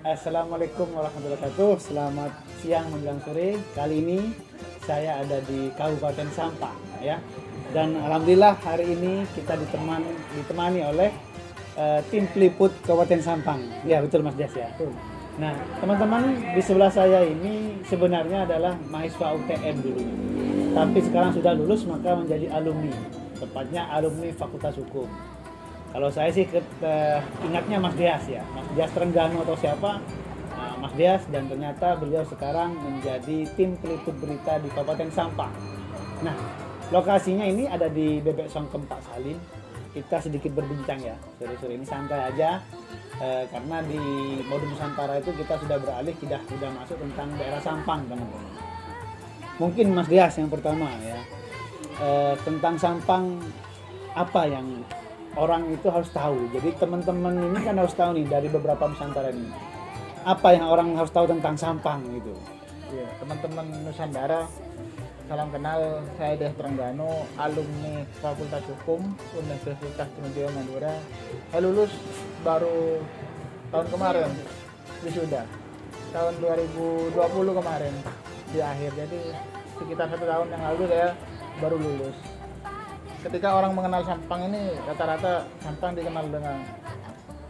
Assalamualaikum warahmatullahi wabarakatuh. Selamat siang menjelang sore. Kali ini saya ada di Kabupaten Sampang ya. Dan alhamdulillah hari ini kita ditemani oleh tim peliput Kabupaten Sampang. Ya betul Mas Jas ya. Nah teman-teman di sebelah saya ini sebenarnya adalah mahasiswa UTM dulu. Tapi sekarang sudah lulus maka menjadi alumni. Tepatnya alumni Fakultas Hukum. Kalau saya sih ingatnya Mas Dias ya, Mas Dias Trengganu atau siapa, Mas Dias, dan ternyata beliau sekarang menjadi tim peliput berita di Kabupaten Sampang. Nah, lokasinya ini ada di Bebek Songkem Pak Salim. Kita sedikit berbincang ya, sore-sore ini santai aja, karena di Mode Nusantara itu kita sudah beralih, sudah masuk tentang daerah Sampang teman-teman. Mungkin Mas Dias yang pertama ya, tentang Sampang apa yang orang itu harus tahu. Jadi teman-teman ini kan harus tahu nih dari beberapa Nusantara ini. Apa yang orang harus tahu tentang Sampang gitu. Ya, teman-teman Nusantara, salam kenal. Saya Dias Trengganu, alumni Fakultas Hukum Universitas Trunojoyo Madura. Saya lulus baru tahun kemarin, wisuda. Tahun 2020 kemarin di akhir. Jadi sekitar 1 tahun yang lalu saya baru lulus. Ketika orang mengenal Sampang ini rata-rata Sampang dikenal dengan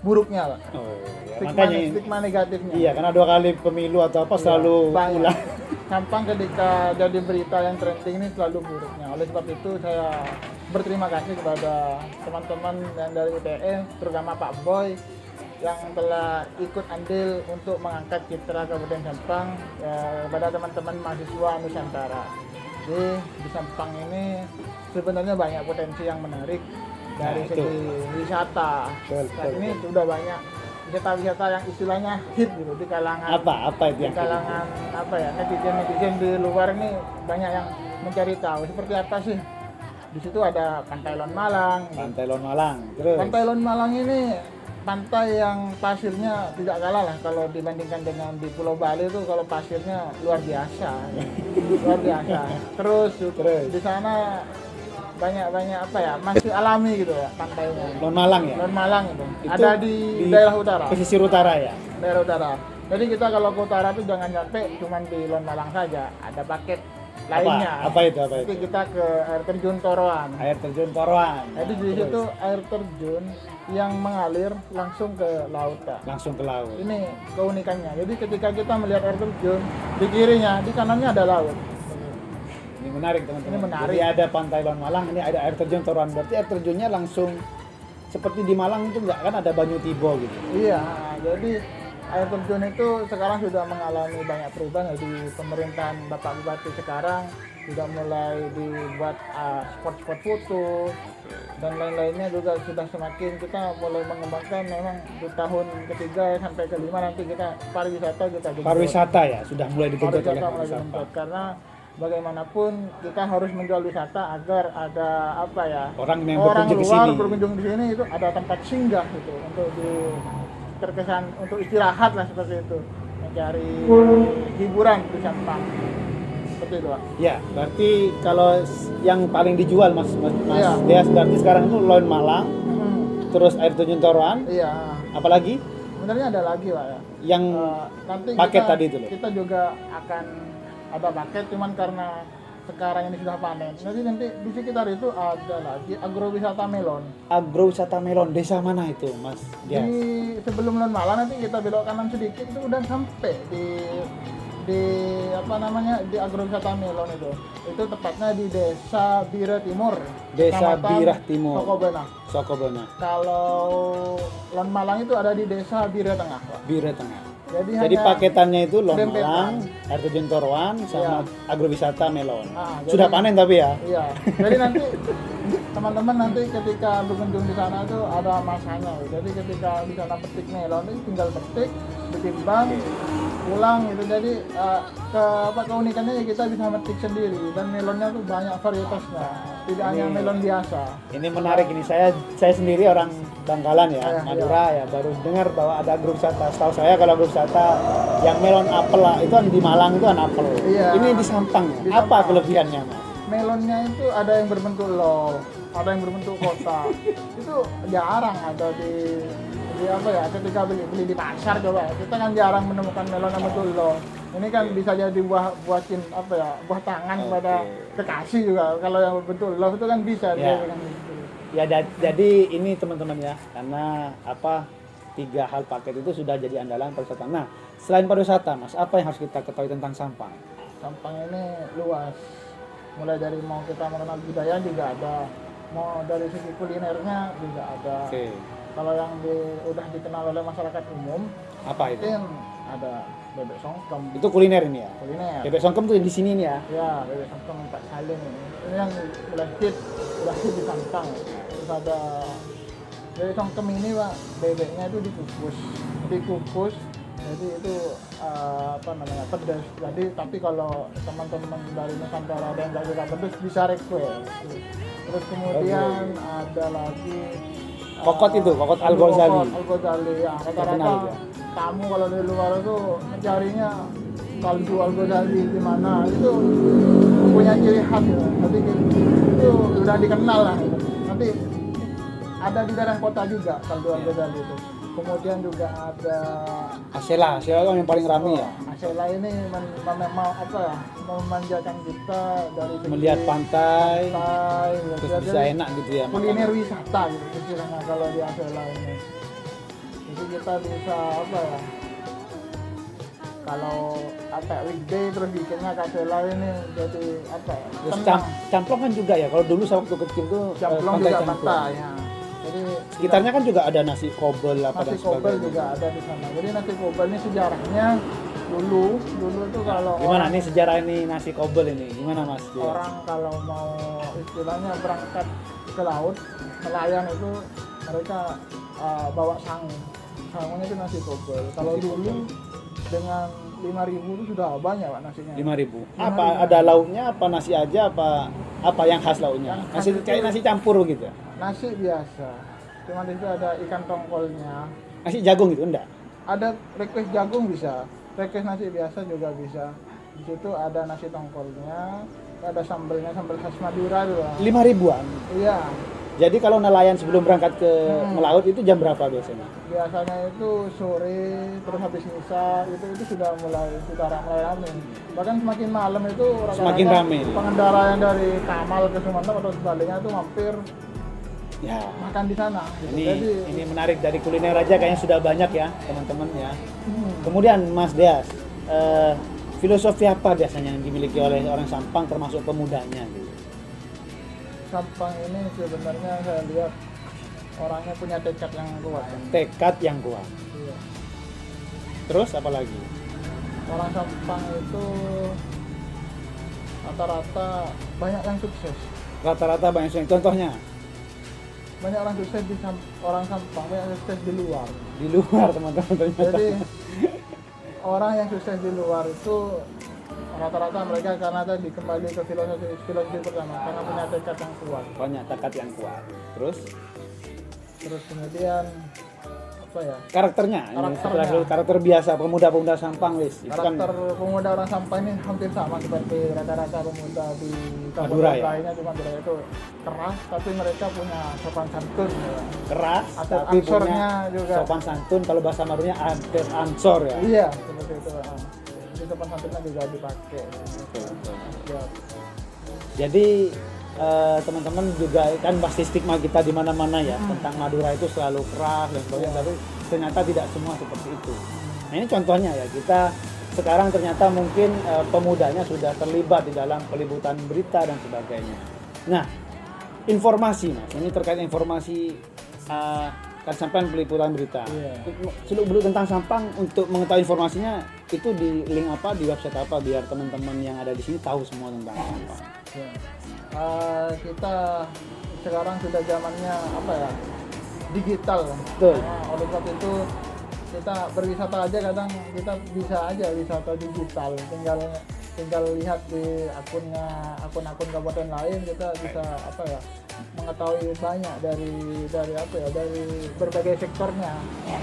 buruknya, Pak. Oh, ya, Stigma negatifnya. Iya, karena 2 kali pemilu atau apa selalu ulang. Sampang ketika jadi berita yang trending ini selalu buruknya. Oleh sebab itu saya berterima kasih kepada teman-teman yang dari UTM, terutama Pak Boy yang telah ikut andil untuk mengangkat citra Kabupaten Sampang ya, kepada teman-teman mahasiswa Nusantara. Jadi di Sampang ini sebenarnya banyak potensi yang menarik dari segi wisata. Saat ini sudah banyak wisata-wisata yang istilahnya hit gitu di kalangan apa itu yang kalangan apa ya, netizen di luar ini banyak yang mencari tahu seperti apa sih. Di situ ada Pantai Lon Malang. Pantai Lon Malang. Terus Pantai Lon Malang ini pantai yang pasirnya tidak kalah lah kalau dibandingkan dengan di Pulau Bali itu, kalau pasirnya luar biasa. Luar biasa. Terus di sana banyak apa ya, masih alami gitu ya pantainya. Lon Malang ya? Lon Malang itu. Itu ada di daerah utara. Pesisir utara ya? Daerah utara. Jadi kita kalau ke utara itu jangan sampai cuman di Lon Malang saja, ada paket lainnya. Apa itu? Nanti kita ke air terjun Toroan. Air terjun Toroan. Jadi di situ air terjun yang mengalir langsung ke laut, Pak. Langsung ke laut. Ini keunikannya. Jadi ketika kita melihat air terjun, di kirinya, di kanannya ada laut. Ini menarik teman-teman. Ini menarik. Jadi ada Pantai Lon Malang, ini ada air terjun Toroan. Berarti air terjunnya langsung seperti di Malang itu enggak kan, ada Banyu Tibo gitu. Iya, jadi air terjun itu sekarang sudah mengalami banyak perubahan ya, di pemerintahan Bapak Bupati sekarang sudah mulai dibuat spot-spot foto dan lain-lainnya juga sudah semakin kita mulai mengembangkan. Memang di tahun ketiga sampai kelima nanti kita pariwisata genjot. Pariwisata ya sudah mulai digenjot oleh Pariwisata mulai Sampang. genjot, karena bagaimanapun kita harus menjual wisata agar ada apa ya, Orang yang orang berkunjung ke luar sini. berkunjung di sini itu ada tempat singgah gitu untuk terkesan untuk istirahat lah, seperti itu, mencari hiburan di Sampang, seperti itu, Pak. Ya, berarti kalau yang paling dijual Mas Iya. Dias berarti sekarang itu Lon Malang, terus air terjun Toroan, Iya, apalagi sebenarnya ada lagi, Pak ya. yang Nanti paket kita, tadi itu loh. kita juga akan ada paket, cuman karena sekarang ini sudah panen. Nanti di sekitar itu ada lagi agrowisata melon. Agrowisata melon, desa mana itu Mas Dias? Di sebelum Lon Malang nanti kita belok kanan sedikit itu udah sampai di apa namanya, di agrowisata melon itu. Itu tepatnya di Desa Bira Timur. Desa Kecamatan Birah Timur. Sokobena. Sokobena, Kalau Lon Malang itu ada di Desa Bira Tengah, Pak. Bira Tengah. Jadi Jadi hanya paketannya itu Lon Dempetan. Malang, air terjun Toroan, sama agrowisata melon. Sudah jadi- panen tapi ya? Iya. Jadi nanti teman-teman nanti ketika berkunjung di sana tuh ada masanya. Jadi ketika di sana petik melon itu tinggal petik, ditimbang, pulang gitu. Jadi keunikannya ya kita bisa metik sendiri, dan melonnya tuh banyak varietasnya. Tidak hanya melon biasa. Ini menarik ini, saya sendiri orang Bangkalan ya, Iya, Madura ya, baru dengar bahwa ada agrowisata. Setahu saya kalau agrowisata yang melon apel lah, itu kan di Malang itu kan apel. Iya. Ini di Sampang ya. Di Apa Sampang. kelebihannya Mas? Melonnya itu ada yang berbentuk lol, ada yang berbentuk kotak. Itu jarang ada di di apa ya, ketika beli di pasar coba kita kan jarang menemukan melon yang betulo. Ini kan bisa jadi buatin apa ya, buah tangan kepada kekasih juga. Kalau yang betulo itu kan bisa dia kan gitu. Ya jadi ini teman-teman ya, karena apa 3 hal paket itu sudah jadi andalan pariwisata. Nah, selain pariwisata, Mas, apa yang harus kita ketahui tentang Sampang? Sampang ini luas. Mulai dari mau kita mengenal budaya juga ada, mau dari segi kulinernya juga ada. Kalau yang udah dikenal oleh masyarakat umum, apa itu? mungkin ada bebek songkem. Itu kuliner ini ya? Kuliner. Bebek songkem tuh di sini nih ya? Ya, bebek songkem Pak Salim ini. Ini yang udah hit di Sampang. Terus ada bebek songkem ini Pak, bebeknya itu dikukus. Jadi itu apa namanya, pedas. Jadi tapi kalau teman-teman dari Nusantara ada yang nggak suka pedas bisa request. Terus kemudian ada lagi kokot itu, kokot Al-Ghazali. Al-Ghazali ya, rata-rata tamu kalau dari luar itu mencarinya kaldu Al-Ghazali di mana, itu punya ciri khas ya. Jadi itu sudah dikenal lah. Nanti ada di daerah kota juga kaldu Al-Ghazali itu. Kemudian juga ada Asela kan yang paling ramai ya. Asela ini mau apa ya, memanjakan kita dari melihat pantai terus ya, bisa enak gitu ya. Kuliner wisata gitu istilahnya kalau di Asela ini. Jadi kita bisa apa ya, kalau apa weekday terus bikinnya ke Asela ini jadi apa ya, terus camplong kan juga ya, kalau dulu saya waktu kecil tuh camplong pantai juga camplong. pantai ya. Jadi sekitarnya kan juga ada nasi kobel apa dan nasi kobel sebagainya. juga ada di sana. Jadi nasi kobel ini sejarahnya dulu tuh kalau gimana nih sejarah ini nasi kobel ini gimana Mas? Orang kalau mau istilahnya berangkat ke laut nelayan itu mereka bawa sangunya itu nasi kobel. Kalau dulu dengan 5.000 itu sudah banyak Pak nasinya. 5.000. Apa ada lauknya apa nasi aja apa yang khas lauknya? Nasi kayak nasi campur gitu. Nasi biasa. Cuma di situ ada ikan tongkolnya. Nasi jagung gitu enggak? Ada request jagung bisa. Request nasi biasa juga bisa. Di situ ada nasi tongkolnya, ada sambal khas Madura itu. 5.000-an. Iya. Jadi kalau nelayan sebelum berangkat ke melaut itu jam berapa biasanya? Biasanya itu sore, terus habis misa itu sudah mulai ramai. Bahkan semakin malam itu semakin ramai. Pengendara yang dari Kamal ke Sumatera atau sebaliknya itu mampir ya makan di sana. Ini Jadi, ini menarik, dari kuliner aja kayaknya sudah banyak ya teman-teman ya. Kemudian Mas Deas, filosofi apa biasanya yang dimiliki oleh orang Sampang termasuk pemudanya gitu? Sampang ini sebenarnya saya lihat orangnya punya tekad yang kuat. Tekad yang kuat. Iya. Terus apa lagi? Orang Sampang itu rata-rata banyak yang sukses. Rata-rata banyak yang contohnya? Banyak orang sukses orang Sampang, banyak yang sukses di luar. Di luar teman-teman ternyata. Jadi orang yang sukses di luar itu rata-rata mereka karena tadi kembali ke filosofi pertama, karena punya tekad yang kuat. Banyak tekad yang kuat. Terus kemudian apa ya? Karakternya. Karakter biasa pemuda-pemuda Sampang wis. Karakter pemuda orang Sampang ini hampir sama seperti rata-rata pemuda di Madura ya? lainnya, cuma Madura itu keras tapi mereka punya sopan santun. Keras, Atau tapi ansornya punya juga. sopan santun. Kalau bahasa Maduranya ada ansor ya. Iya, seperti itu. Jadi sopan santunnya juga dipakai. Ya. Jadi teman-teman juga kan pasti stigma kita di mana-mana ya tentang Madura itu selalu keras dan sebagainya, tapi ternyata tidak semua seperti itu. Nah ini contohnya ya, kita sekarang ternyata mungkin pemudanya sudah terlibat di dalam peliputan berita dan sebagainya. Nah informasi Mas, ini terkait informasi kan Sampang peliputan berita. Seluk-beluk tentang Sampang, untuk mengetahui informasinya itu di link apa, di website apa, biar teman-teman yang ada di sini tahu semua tentang Sampang. Ya. Kita sekarang sudah zamannya apa ya, digital. Betul. Nah, oleh sebab itu kita berwisata aja kadang kita bisa aja wisata digital, tinggal lihat di akun-akun kabupaten lain, kita bisa apa ya, mengetahui banyak dari apa ya, dari berbagai sektornya.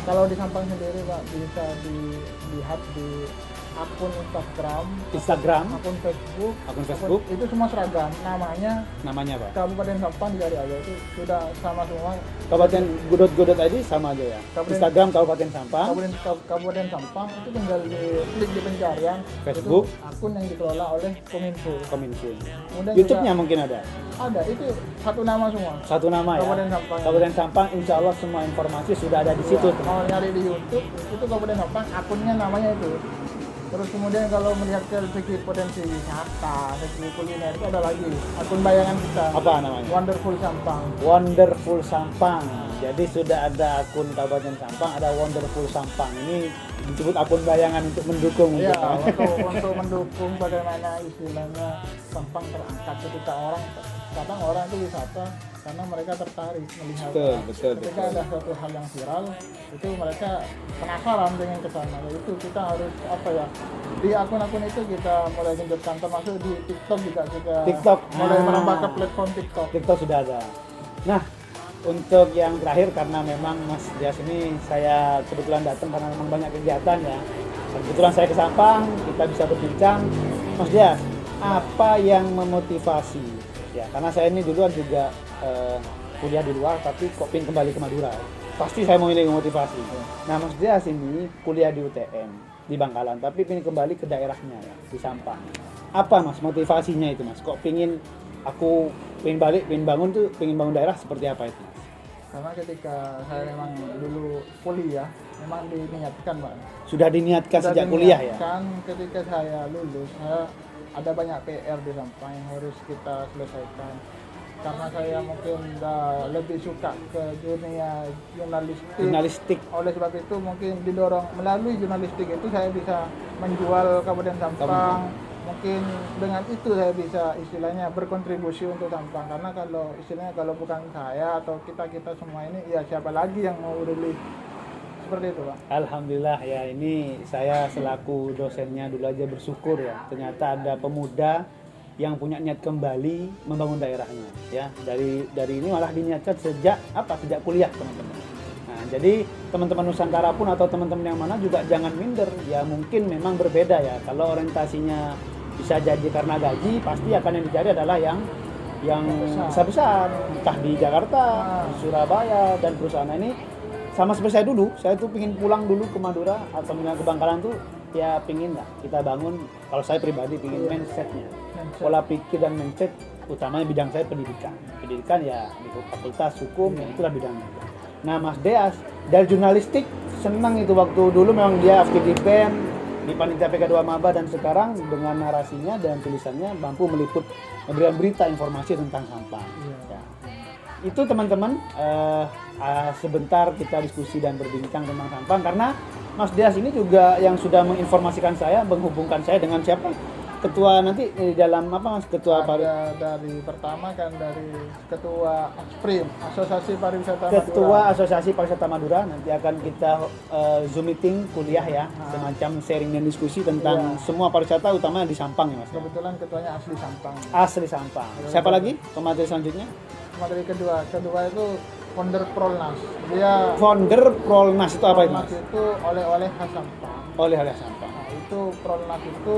Kalau di Sampang sendiri Pak bisa dilihat di akun Instagram, akun Facebook, akun Facebook, itu semua seragam. namanya apa? Kabupaten Sampang dicari aja, itu sudah sama semua. Kabupaten Godot ID sama aja ya. Instagram Kabupaten Sampang, Kabupaten Sampang itu tinggal klik di pencarian. Facebook, itu akun yang dikelola oleh Kominfo. Kemudian YouTube-nya mungkin ada. Ada, itu satu nama semua. Satu nama ya. Kabupaten Sampang. Kabupaten Sampang, insya Allah semua informasi sudah ada di situ. Mau nyari di YouTube itu Kabupaten Sampang, akunnya namanya itu. Terus kemudian kalau melihat ke segi potensi wisata, segi kuliner itu ada lagi akun bayangan kita. Apa namanya? Wonderful Sampang. Wonderful Sampang. Jadi sudah ada akun Kabupaten Sampang, ada Wonderful Sampang. Ini disebut akun bayangan untuk mendukung. Iya, untuk mendukung bagaimana istilahnya Sampang terangkat ketika orang itu wisata karena mereka tertarik melihat. Betul. Ketika ada suatu hal yang viral, itu mereka penasaran dengan kesana. Itu kita harus di akun-akun itu kita mulai genjotkan, termasuk di TikTok juga kita mulai merambah ke platform TikTok. TikTok sudah ada. Nah, untuk yang terakhir karena memang Mas Dias ini saya kebetulan datang karena memang banyak kegiatan ya. Kebetulan saya ke Sampang, kita bisa berbincang. Mas Dias, apa yang memotivasi? Ya, karena saya ini duluan juga kuliah di luar, tapi kok pengen kembali ke Madura. Pasti saya memiliki motivasi. Nah, Mas Dias ini kuliah di UTM di Bangkalan, tapi pengen kembali ke daerahnya ya, di Sampang. Apa Mas motivasinya itu Mas? Kok pengen pengen balik, pengen bangun daerah seperti apa itu? Karena ketika saya memang dulu kuliah, memang diniatkan Pak. Sudah diniatkan sejak kuliah ya? Ketika saya lulus, ada banyak PR di Sampang yang harus kita selesaikan. Karena saya mungkin lebih suka ke dunia jurnalistik. Oleh sebab itu mungkin didorong melalui jurnalistik itu saya bisa menjual Kabupaten Sampang. Mungkin dengan itu saya bisa istilahnya berkontribusi untuk Sampang. Karena kalau bukan saya atau kita semua ini, ya siapa lagi yang mau rilis seperti itu Pak. Alhamdulillah ya, ini saya selaku dosennya dulu aja bersyukur ya. Ternyata ada pemuda yang punya niat kembali membangun daerahnya ya. Dari ini malah diniatkan sejak kuliah teman-teman. Nah, jadi teman-teman Nusantara pun atau teman-teman yang mana juga jangan minder ya, mungkin memang berbeda ya. Kalau orientasinya bisa jadi karena gaji, pasti akan yang dicari adalah yang besar-besar, entah di Jakarta, di Surabaya, dan perusahaan ini sama seperti saya tuh pingin pulang dulu ke Madura atau ke Bangkalan tuh ya, pingin lah kita bangun. Kalau saya pribadi pingin mindsetnya, pola pikir dan mindset, utamanya bidang saya pendidikan ya di fakultas hukum, yang itulah bidangnya. Nah, Mas Deas dari jurnalistik senang itu waktu dulu, memang dia aktif di BEM, di panitia PK2 Maba, dan sekarang dengan narasinya dan tulisannya mampu meliput, memberikan berita informasi tentang Sampang. Ya. Itu teman-teman, sebentar kita diskusi dan berbincang tentang Sampang, karena Mas Dias ini juga yang sudah menginformasikan saya, menghubungkan saya dengan siapa? Ketua nanti di dalam Mas? Ketua dari pertama kan dari Ketua ASPRIM, Asosiasi Pariwisata Madura. Ketua Asosiasi Pariwisata Madura, nanti akan kita Zoom meeting kuliah ya, semacam sharing dan diskusi tentang semua pariwisata, utama di Sampang ya Mas. Kebetulan ketuanya asli Sampang. Asli Sampang. Siapa lagi pemateri selanjutnya? Pemateri kedua itu founder Prolnas. Dia founder Prolnas itu apa itu Mas? Prolnas itu oleh-oleh khas Sampang. Oleh-oleh Sampang. Nah, itu Prolnas itu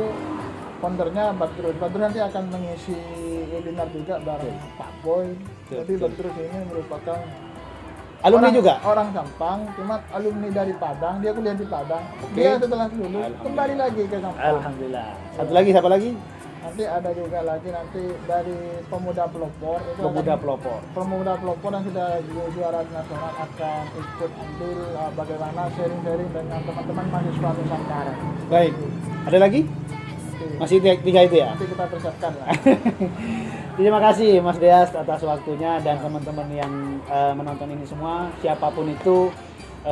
foundernya Badrus nanti akan mengisi webinar juga bareng Pak Boy. Jadi Badrus ini merupakan orang Sampang, cuma alumni dari Padang, dia kuliah di Padang. Dia setelah lulus kembali lagi ke Sampang. Alhamdulillah. Satu lagi, siapa lagi? Nanti ada juga dari Pemuda Pelopor. Pemuda Pelopor yang sudah juara nasional akan ikut ambil bagaimana sharing-sharing dengan teman-teman mahasiswa Nusantara. Baik. Ada lagi? Masih tiga itu ya? Nanti kita persiapkan lah. Terima kasih Mas Deas atas waktunya, dan teman-teman yang menonton ini semua, siapapun itu,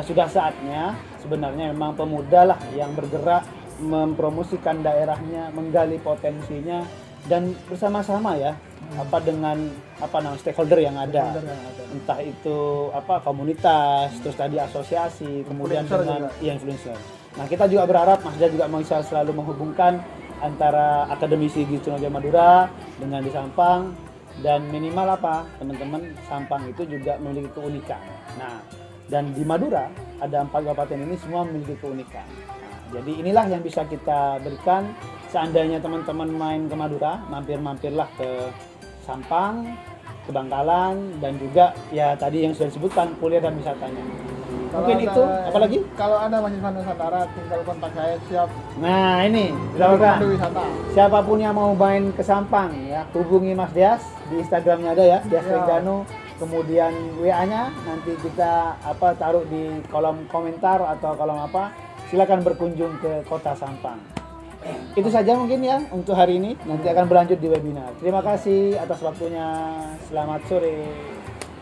sudah saatnya sebenarnya memang pemuda lah yang bergerak mempromosikan daerahnya, menggali potensinya, dan bersama-sama ya dengan stakeholder yang ada. Entah itu komunitas, terus tadi asosiasi, kemudian dengan influencer. Nah, kita juga berharap Mas Deas juga bisa selalu menghubungkan antara akademisi di Raja Madura dengan di Sampang, dan minimal teman-teman, Sampang itu juga memiliki keunikan. Nah, dan di Madura ada 4 kabupaten ini semua memiliki keunikan. Nah, Jadi inilah yang bisa kita berikan. Seandainya teman-teman main ke Madura, mampir-mampirlah ke Sampang, ke Bangkalan, dan juga ya tadi yang sudah disebutkan kuliah dan wisatanya. Mungkin itu, apalagi? Kalau ada mahasiswa Nusantara, tinggal kontak saya, siap Nah ini, pemandu misalkan wisata. siapapun yang mau main ke Sampang ya hubungi Mas Dias di Instagramnya ada ya, Dias Ya. Rengganu. Kemudian WA-nya nanti kita taruh di kolom komentar atau kolom apa. Silakan berkunjung ke Kota Sampang. Itu saja mungkin ya untuk hari ini. Nanti akan berlanjut di webinar. Terima kasih atas waktunya. Selamat sore.